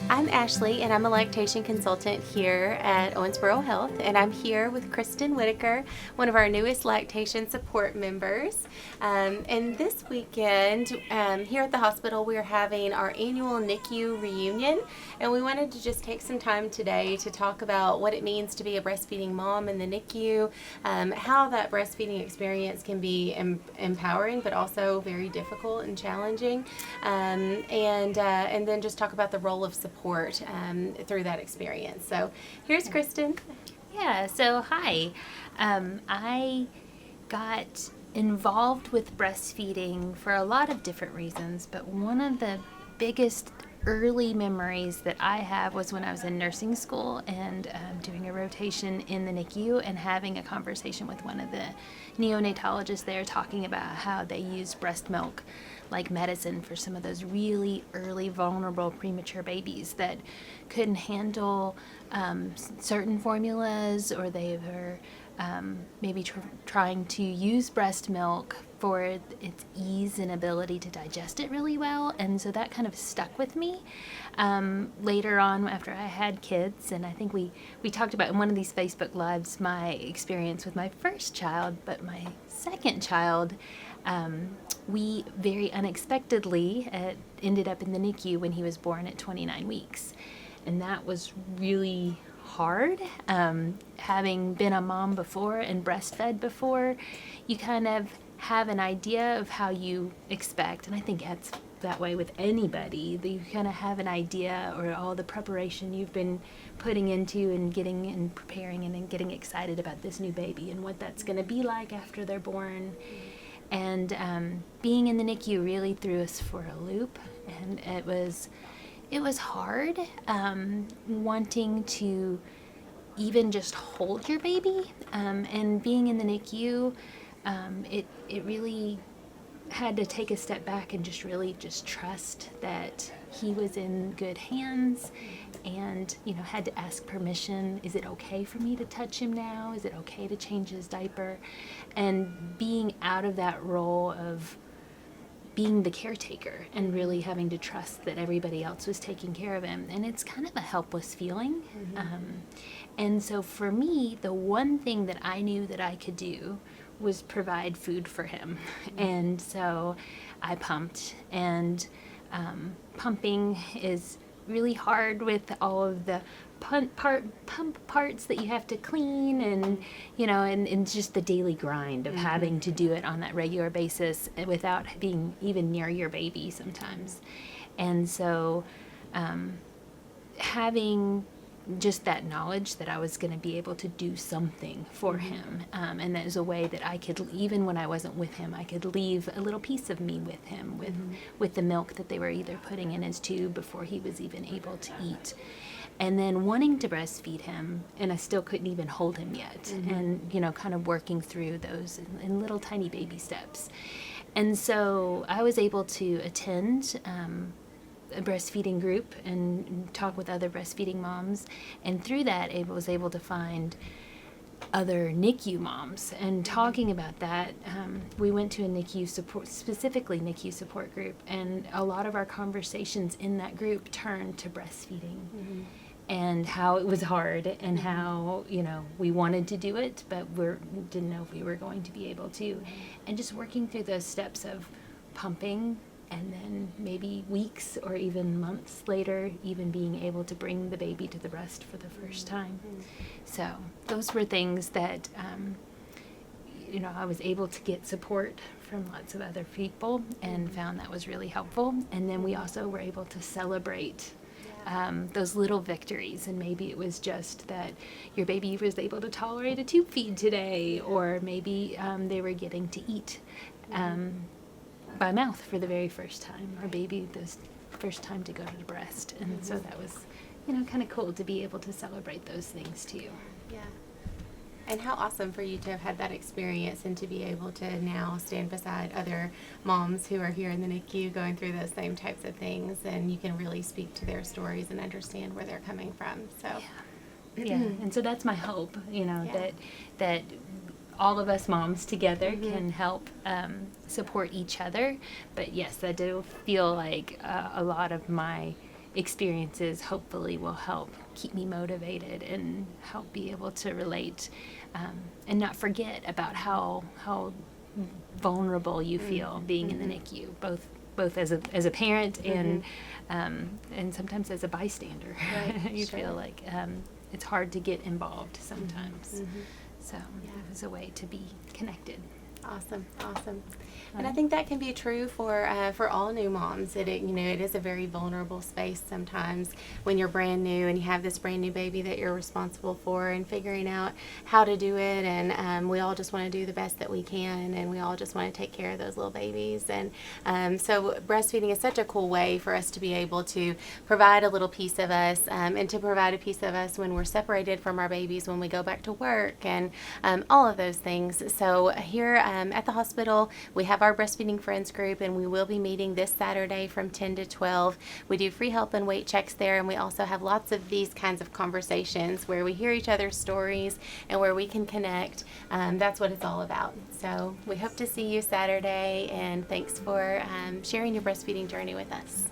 I'm Ashley, and I'm a lactation consultant here at Owensboro Health, and I'm here with Cristin Whitaker, one of our newest lactation support members. And this weekend, here at the hospital, we're having our annual NICU reunion, and we wanted to just take some time today to talk about what it means to be a breastfeeding mom in the NICU, how that breastfeeding experience can be empowering, but also very difficult and challenging, and then just talk about the role of support through that experience. So here's Cristin. Yeah, so hi. I got involved with breastfeeding for a lot of different reasons, but one of the biggest early memories that I have was when I was in nursing school and doing a rotation in the NICU and having a conversation with one of the neonatologists there talking about how they use breast milk like medicine for some of those really early vulnerable premature babies that couldn't handle certain formulas, or they were maybe trying to use breast milk for its ease and ability to digest it really well. And so that kind of stuck with me later on after I had kids. And I think we talked about in one of these Facebook Lives my experience with my first child, but my second child, we very unexpectedly ended up in the NICU when he was born at 29 weeks. And that was really hard. Having been a mom before and breastfed before, you kind of have an idea of how you expect, and I think that's that way with anybody, that you kind of have an idea, or all the preparation you've been putting into and getting and preparing and getting excited about this new baby and what that's going to be like after they're born. And being in the NICU really threw us for a loop, and it was hard, wanting to even just hold your baby, and being in the NICU, it really had to take a step back and just trust that he was in good hands, and had to ask permission. Is it okay for me to touch him now? Is it okay to change his diaper? And being out of that role of being the caretaker and really having to trust that everybody else was taking care of him. And it's kind of a helpless feeling. And so for me, the one thing that I knew that I could do was provide food for him. And so I pumped, and pumping is really hard with all of the pump parts that you have to clean, and and just the daily grind of having to do it on that regular basis without being even near your baby sometimes. And so having just that knowledge that I was going to be able to do something for him, and that was a way that I could, even when I wasn't with him, I could leave a little piece of me with him, with the milk that they were either putting in his tube before he was even able to eat. And then wanting to breastfeed him, and I still couldn't even hold him yet, and kind of working through those in little tiny baby steps. And so I was able to attend a breastfeeding group and talk with other breastfeeding moms, and through that I was able to find other NICU moms. And talking about that, we went to a NICU support, specifically NICU support group, and a lot of our conversations in that group turned to breastfeeding. And how it was hard, and how we wanted to do it, but didn't know if we were going to be able to, and just working through those steps of pumping, and then maybe weeks or even months later, even being able to bring the baby to the breast for the first time. So those were things that I was able to get support from lots of other people, and found that was really helpful. And then we also were able to celebrate those little victories, and maybe it was just that your baby was able to tolerate a tube feed today, or maybe they were getting to eat by mouth for the very first time, or maybe the first time to go to the breast. And so that was kind of cool to be able to celebrate those things too. Yeah. And how awesome for you to have had that experience, and to be able to now stand beside other moms who are here in the NICU going through those same types of things, and you can really speak to their stories and understand where they're coming from. So yeah. And so that's my hope, that all of us moms together can help support each other. But yes, I do feel like a lot of my experiences hopefully will help keep me motivated and help be able to relate, and not forget about how vulnerable you feel being in the NICU, both as a parent and sometimes as a bystander. Right, You sure. feel like it's hard to get involved sometimes. So it was a way to be connected. Awesome. And I think that can be true for all new moms. It is a very vulnerable space sometimes when you're brand new and you have this brand new baby that you're responsible for, and figuring out how to do it. And we all just want to do the best that we can, and we all just want to take care of those little babies. And so breastfeeding is such a cool way for us to be able to provide a little piece of us, and to provide a piece of us when we're separated from our babies, when we go back to work, and all of those things. So here at the hospital, we have our Breastfeeding Friends group, and we will be meeting this Saturday from 10 to 12. We do free help and weight checks there, and we also have lots of these kinds of conversations where we hear each other's stories and where we can connect. That's what it's all about. So we hope to see you Saturday, and thanks for sharing your breastfeeding journey with us.